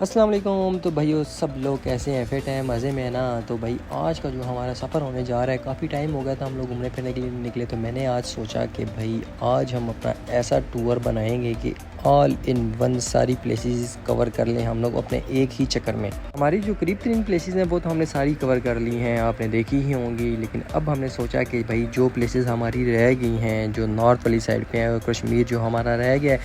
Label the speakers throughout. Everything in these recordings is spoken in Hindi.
Speaker 1: अस्सलाम वालेकुम। तो भाइयों सब लोग कैसे हैं? फिट हैं, मज़े में है ना? तो भाई आज का जो हमारा सफ़र होने जा रहा है, काफ़ी टाइम हो गया था हम लोग घूमने फिरने के लिए निकले। तो मैंने आज सोचा कि भाई आज हम अपना ऐसा टूर बनाएंगे कि ऑल इन वन सारी प्लेसेस कवर कर लें हम लोग अपने एक ही चक्कर में। हमारी जो करीब तरीन प्लेसेस हैं वो तो हमने सारी कवर कर ली हैं, आपने देखी ही होंगी। लेकिन अब हमने सोचा कि भाई जो प्लेसेस हमारी रह गई हैं, जो नॉर्थ वाली साइड पे है और कश्मीर जो हमारा रह गया है,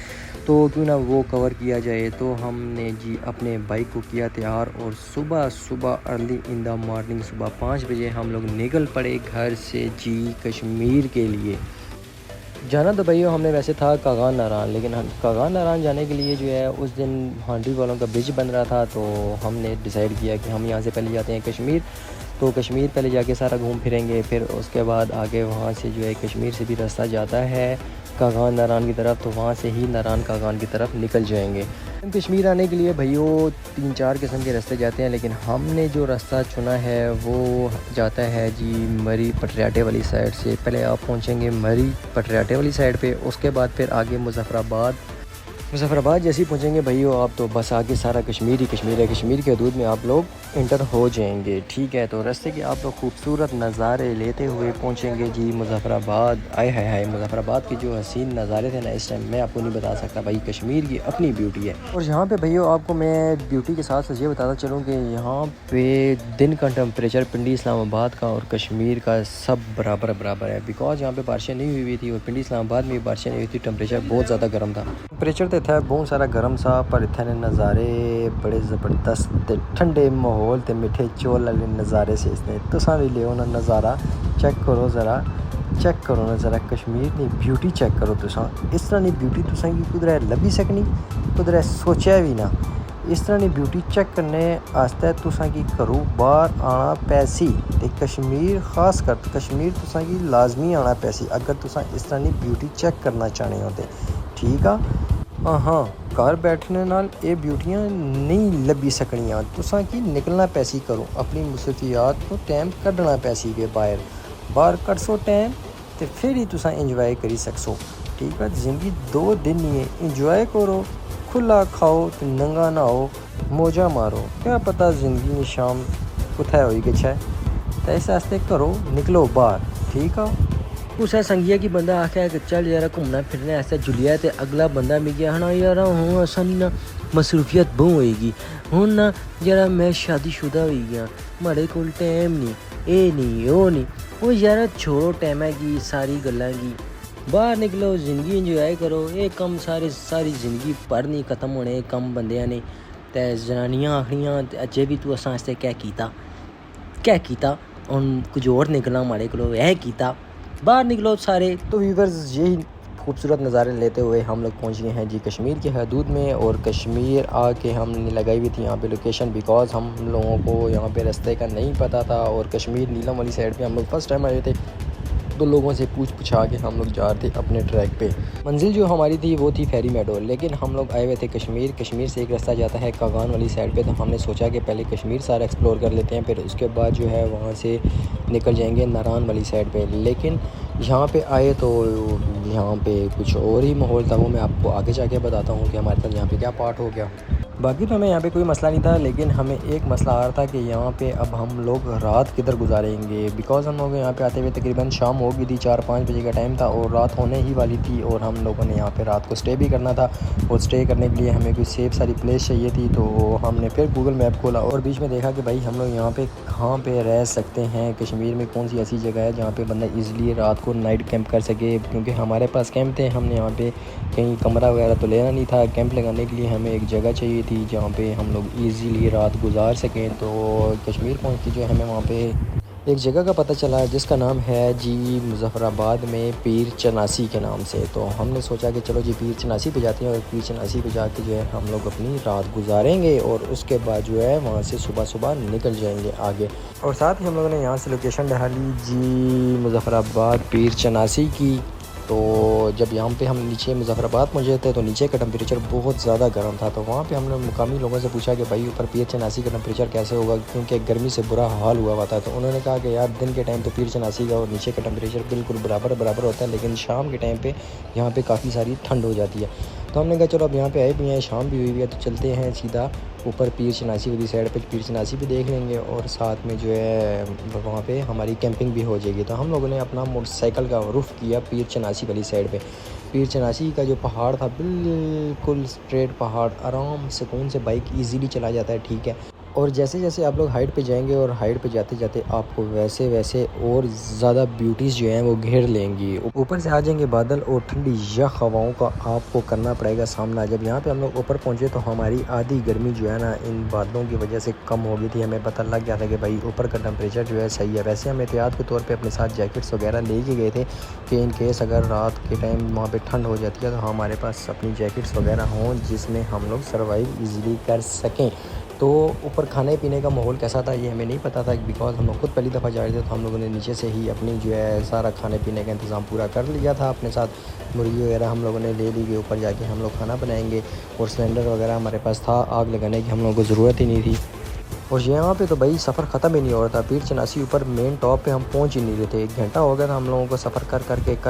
Speaker 1: तो क्यों ना वो कवर किया जाए। तो हमने जी अपने बाइक को किया तैयार और सुबह सुबह अर्ली इन द मॉर्निंग सुबह 5 बजे हम लोग निकल पड़े घर से जी कश्मीर के लिए। जाना तो भैया हमने वैसे था कागान नारायण, लेकिन हम कागान नारायण जाने के लिए जो है उस दिन हांडी वालों का ब्रिज बन रहा था। तो हमने डिसाइड किया कि हम यहाँ से पहले जाते हैं कश्मीर। तो कश्मीर पहले जाके सारा घूम फिरेंगे, फिर उसके बाद आगे वहाँ से जो है कश्मीर से भी रास्ता जाता है कागान नारायण की तरफ, तो वहाँ से ही नारायण कागान की तरफ निकल जाएंगे। कश्मीर आने के लिए भैया 3-4 किस्म के रास्ते जाते हैं, लेकिन हमने जो रास्ता चुना है वो जाता है जी मरी पटरियाटे वाली साइड से। पहले आप पहुँचेंगे मरी पटरियाटे वाली साइड पे, उसके बाद फिर आगे मुजफ्फराबाद जैसे ही पहुँचेंगे भैया आप तो बस आगे सारा कश्मीर ही कश्मीर है। कश्मीर के हदूद में आप लोग इंटर हो जाएंगे, ठीक है। तो रास्ते के आप लोग खूबसूरत नज़ारे लेते हुए पहुँचेंगे जी मुजफ्फराबाद। आए हाय हाय, मुजफ्फराबाद के जो हसीन नज़ारे थे ना इस टाइम मैं आपको नहीं बता सकता भाई। कश्मीर की अपनी ब्यूटी है। और यहाँ पे भैया आपको मैं ब्यूटी के साथ साथ ये बताता चलूँ कि यहाँ पे दिन का टेम्परेचर पिंडी इस्लामाबाद का और कश्मीर का सब बराबर है। बिकॉज यहाँ पे बारिशें नहीं हुई थी और पिंडी इस्लामाबाद में भी बारिशें नहीं हुई थी, टेम्परेचर बहुत ज़्यादा गर्म था। टेम्परेचर तो था बहुत सारा गर्म सा, पर इतने नज़ारे बड़े ज़बरदस्त ठंडे माहौल ते मिठे चौल वाले नज़ारे से इसने तुसा भी लियो ना नज़ारा चेक करो ज़रा कश्मीर की ब्यूटी चेक करो तुसा। इस तरह की ब्यूटी तुसा की कुदरै लभी सकनी, कुदरै सोचा भी ना। इस तरह की ब्यूटी चेक करने आस्ते तुसा की घरों बाहर आना पैसी ते कश्मीर खास कर कश्मीर तुसा की लाजमी आना पैसी अगर तुसा इस तरह की ब्यूटी चेक करना चाहते हो तो, ठीक है। हाँ घर बैठने नाल ये ब्यूटियां नहीं लभी सकनियां, तुसा की निकलना पैसी करो अपनी मुसरफियात को टाइम कढ़ना पैसी के बाहर कट सो टाइम तो फिर ही तुसा इंजॉय करी सकसो, ठीक है। जिंदगी 2 दिन ही है, इंजॉय करो, खुला खाओ तो नंगा ना हो, मौजा मारो, क्या पता ज़िंदगी में शाम कुत्थे होई किछ है। तो इस वास्ते करो निकलो बाहर, ठीक है। उस संगिया की बंदा आख्या कि चल यार घूमना फिरने ऐसा जुलिया तो अगला बंदा मिल गया हाँ यार हूँ असानी ना मसरूफियत बहुत होएगी हूँ ना यार मैं शादीशुदा हो गया, माड़े कोल टाइम नहीं ये नहीं वो नहीं वो यार छोड़ो टाइम है कि सारी गल्लां की बाहर निकलो जिंदगी इंजॉय करो। ये कम सारी जिंदगी पर नहीं खत्म होने कम बंदियां ने ते जनानियां आखनियां अजे भी तू असां आस्ते क्या कीता हुन कुछ होर निकलना माड़े कोलो यह कीता, बाहर निकलो सारे। तो व्यूवर्स यही खूबसूरत नज़ारे लेते हुए हम लोग पहुँच गए हैं जी कश्मीर के हदूद में। और कश्मीर आके हमने लगाई हुई थी यहाँ पे लोकेशन, बिकॉज़ हम लोगों को यहाँ पे रास्ते का नहीं पता था। और कश्मीर नीलम वाली साइड पे हम लोग फर्स्ट टाइम आए थे, तो लोगों से पूछा के हम लोग जा रहे थे अपने ट्रैक पे। मंजिल जो हमारी थी वो थी फेरी मेडो, लेकिन हम लोग आए हुए थे कश्मीर से एक रास्ता जाता है कागान वाली साइड पे। तो हमने सोचा कि पहले कश्मीर सारा एक्सप्लोर कर लेते हैं, फिर उसके बाद जो है वहाँ से निकल जाएंगे नारायण वाली साइड पे। लेकिन यहाँ पे आए तो यहाँ पे कुछ और ही माहौल था, वो मैं आपको आगे जाके बताता हूँ कि हमारे साथ यहाँ पे क्या पार्ट हो गया। बाकी तो हमें यहाँ पे कोई मसला नहीं था, लेकिन हमें एक मसला आ रहा था कि यहाँ पे अब हम लोग रात किधर गुजारेंगे। बिकॉज़ हम लोग यहाँ पे आते हुए तकरीबन शाम हो गई थी, 4-5 बजे का टाइम था और रात होने ही वाली थी। और हम लोगों ने यहाँ पे रात को स्टे भी करना था और स्टे करने के लिए हमें कोई सेफ सारी प्लेस चाहिए थी। तो हमने फिर गूगल मैप खोला और बीच में देखा कि भाई हम लोग यहाँ पे कहाँ पे रह सकते हैं, कश्मीर में कौन सी ऐसी जगह है जहाँ पे बंदा ईज़िली रात को नाइट कैंप कर सके। क्योंकि हमारे पास कैंप थे, हमने यहाँ पे कहीं कमरा वगैरह तो लेना नहीं था। कैंप लगाने के लिए हमें एक जगह चाहिए थी जहाँ पे हम लोग इजीली रात गुजार सकें। तो कश्मीर पहुँच के जो है हमें वहाँ पे एक जगह का पता चला जिसका नाम है जी मुजफ्फराबाद में पीर चनासी के नाम से। तो हमने सोचा कि चलो जी पीर चनासी पे जाते हैं और पीर चनासी पे जाके जो है हम लोग अपनी रात गुजारेंगे और उसके बाद जो है वहाँ से सुबह निकल जाएंगे आगे। और साथ ही हम लोगों ने यहाँ से लोकेशन डाली जी मुजफ्फराबाद पीर चनासी की। तो जब यहाँ पे हम नीचे मुजफ्फराबाद पहुँचे थे तो नीचे का टेम्परेचर बहुत ज़्यादा गर्म था। तो वहाँ पे हमने मुकामी लोगों से पूछा कि भाई ऊपर पीर चनासी का टेम्परेचर कैसे होगा, क्योंकि गर्मी से बुरा हाल हुआ था। तो उन्होंने कहा कि यार दिन के टाइम तो पीर चनासी का और नीचे का टेम्परेचर बिल्कुल बराबर होता है, लेकिन शाम के टाइम पे यहाँ पे काफ़ी सारी ठंड हो जाती है। तो तो हमने कहा चलो अब यहाँ पे आए भी हैं, शाम भी हुई है, तो चलते हैं सीधा ऊपर पीर चनासी वाली साइड पे। पीर चनासी भी देख लेंगे और साथ में जो है वहाँ पे हमारी कैंपिंग भी हो जाएगी। तो हम लोगों ने अपना मोटरसाइकिल का रुख किया पीर चनासी वाली साइड पे। पीर चनासी का जो पहाड़ था बिल्कुल स्ट्रेट पहाड़, आराम सुकून से बाइक इजीली चला जाता है, ठीक है। और जैसे जैसे आप लोग हाइट पे जाएंगे और हाइट पे जाते जाते आपको वैसे वैसे और ज़्यादा ब्यूटीज़ जो हैं वो घेर लेंगी। ऊपर से आ जाएंगे बादल और ठंडी यह हवाओं का आपको करना पड़ेगा सामना। जब यहाँ पे हम लोग ऊपर पहुँचे तो हमारी आधी गर्मी जो है ना इन बादलों की वजह से कम हो गई थी। हमें पता लग गया था कि भाई ऊपर का टेम्परेचर जो है सही है। वैसे हम एहतियात के तौर पर अपने साथ जैकेट्स वगैरह ले के गए थे कि इन केस अगर रात के टाइम वहाँ पर ठंड हो जाती है तो हमारे पास अपनी जैकेट्स वगैरह हों जिसमें हम लोग सर्वाइव ईज़िली कर सकें। तो ऊपर खाने पीने का माहौल कैसा था ये हमें नहीं पता था, बिकॉज़ हम लोग खुद पहली दफ़ा जा रहे थे। तो हम लोगों ने नीचे से ही अपनी जो है सारा खाने पीने का इंतज़ाम पूरा कर लिया था। अपने साथ मुर्गी वगैरह हम लोगों ने ले ली कि ऊपर जाके हम लोग खाना बनाएंगे, और सिलेंडर वगैरह हमारे पास था, आग लगाने की हम लोगों को ज़रूरत ही नहीं थी। और यहाँ पे तो भाई सफ़र ख़त्म ही नहीं हो रहा था। पीर चनासी ऊपर मेन टॉप पे हम पहुँच ही नहीं रहे थे। 1 घंटा हो गया था हम लोगों को सफ़र कर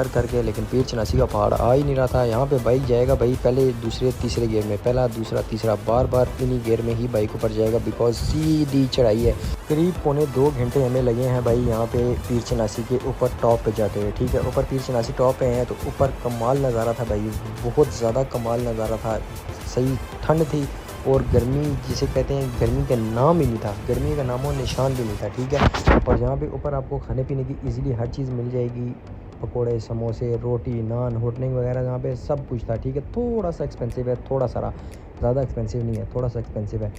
Speaker 1: करके, लेकिन पीर चनासी का पहाड़ आ ही नहीं रहा था। यहाँ पे बाइक जाएगा भाई पहले दूसरे तीसरे गियर में, पहला दूसरा तीसरा, बार बार इन्हीं गियर में ही बाइक ऊपर जाएगा, बिकॉज सीधी चढ़ाई है। करीब पौने 2 घंटे हमें लगे हैं भाई यहाँ पे पीर चनासी के ऊपर टॉप पे जाते हुए, ठीक है। ऊपर पीर चनासी टॉप पे हैं तो ऊपर कमाल नज़ारा था भाई, बहुत ज़्यादा कमाल नज़ारा था। सही ठंड थी और गर्मी जिसे कहते हैं गर्मी का नाम ही नहीं था, गर्मी का नामो निशान भी नहीं था, ठीक है। और यहाँ पे ऊपर आपको खाने पीने की इजीली हर चीज़ मिल जाएगी, पकोड़े, समोसे, रोटी, नान, होटलिंग वगैरह यहाँ पे सब कुछ था, ठीक है। थोड़ा सा एक्सपेंसिव है, थोड़ा सारा, ज़्यादा एक्सपेंसिव नहीं है, थोड़ा सा एक्सपेंसिव है।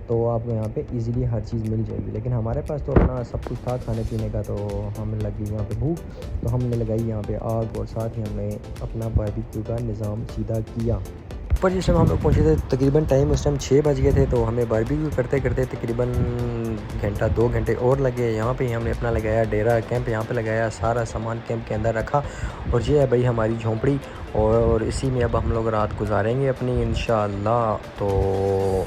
Speaker 1: तो आपको यहाँ पे इजीली हर चीज़ मिल जाएगी, लेकिन हमारे पास तो अपना सब कुछ था खाने पीने का। तो हमें लगी यहाँ पे भूख, तो हमने लगाई यहाँ पे आग और साथ ही हमने अपना बारबेक्यू का निज़ाम सीधा किया। पर जिस टाइम हम लोग पहुँचे थे तकरीबन टाइम उस टाइम 6 बज गए थे। तो हमें बारबेक्यू करते करते तकरीबन घंटा 2 घंटे और लगे। यहाँ पे ही हमने अपना लगाया डेरा, कैंप यहाँ पे लगाया, सारा सामान कैंप के अंदर रखा। और ये है भाई हमारी झोंपड़ी, और इसी में अब हम लोग रात गुजारेंगे अपनी इंशाअल्लाह। तो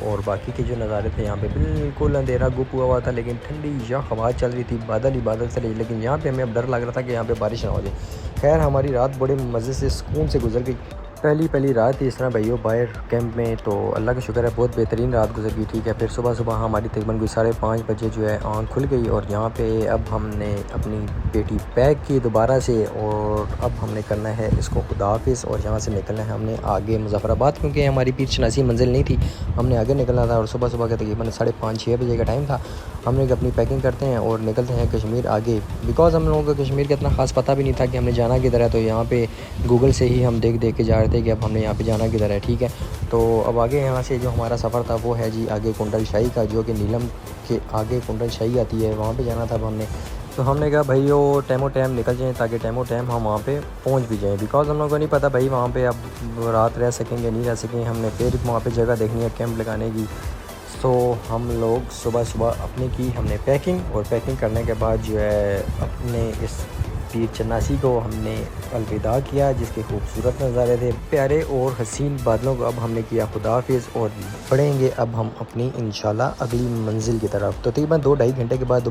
Speaker 1: और बाकी के जो नज़ारे थे यहाँ पे बिल्कुल अंधेरा गुप हुआ हुआ था, लेकिन ठंडी या हवा चल रही थी, बादल ही बादल चले। लेकिन यहाँ पे हमें अब डर लग रहा था कि यहाँ पे बारिश ना हो जाए। खैर हमारी रात बड़े मज़े से सुकून से गुजर गई। पहली रात थी इस तरह भाइयों बाहर कैंप में, तो अल्लाह का शुक्र है बहुत बेहतरीन रात गुजर गई, ठीक है। फिर सुबह हमारी तकरीबन कोई 5:30 बजे जो है आँख खुल गई, और यहाँ पे अब हमने अपनी पेटी पैक की दोबारा से, और अब हमने करना है इसको खुदा हाफिज़। और यहाँ से निकलना है हमने आगे मुजफ़्फ़राबाद, क्योंकि हमारी पीर चनासी मंजिल नहीं थी, हमने आगे निकलना था। और सुबह का तकरीबन 5:30-6 बजे का टाइम था। हमने अपनी पैकिंग करते हैं और निकलते हैं कश्मीर आगे, बिकॉज़ हम लोगों को कश्मीर का इतना ख़ास पता भी नहीं था कि हमने जाना किधर है। तो यहाँ पे गूगल से ही हम देख के जा रहे थे कि अब हमने यहाँ पे जाना किधर है, ठीक है। तो अब आगे यहाँ से जो हमारा सफ़र था वो है जी आगे कुंडल शाही का, जो कि नीलम के आगे कुंडल शाही आती है, वहाँ पे जाना था अब हमने। तो हमने कहा भाई वो टाइमो टाइम निकल जाएँ, ताकि टाइमो टाइम हम वहाँ पे पहुँच भी जाएँ, बिकॉज़ हम लोगों को नहीं पता भाई वहाँ पे अब रात रह सकेंगे नहीं रह सकेंगे। हमने फिर वहाँ पे जगह देखनी है कैंप लगाने की। तो हम लोग सुबह अपने की हमने पैकिंग, और पैकिंग करने के बाद जो है अपने इस पीर चनासी को हमने अलविदा किया, जिसके खूबसूरत नज़ारे थे, प्यारे और हसीन बादलों को अब हमने किया खुदा हाफिज़। और बढ़ेंगे अब हम अपनी इंशाल्लाह अगली मंजिल की तरफ। तो तकरीबन 2-2.5 घंटे के बाद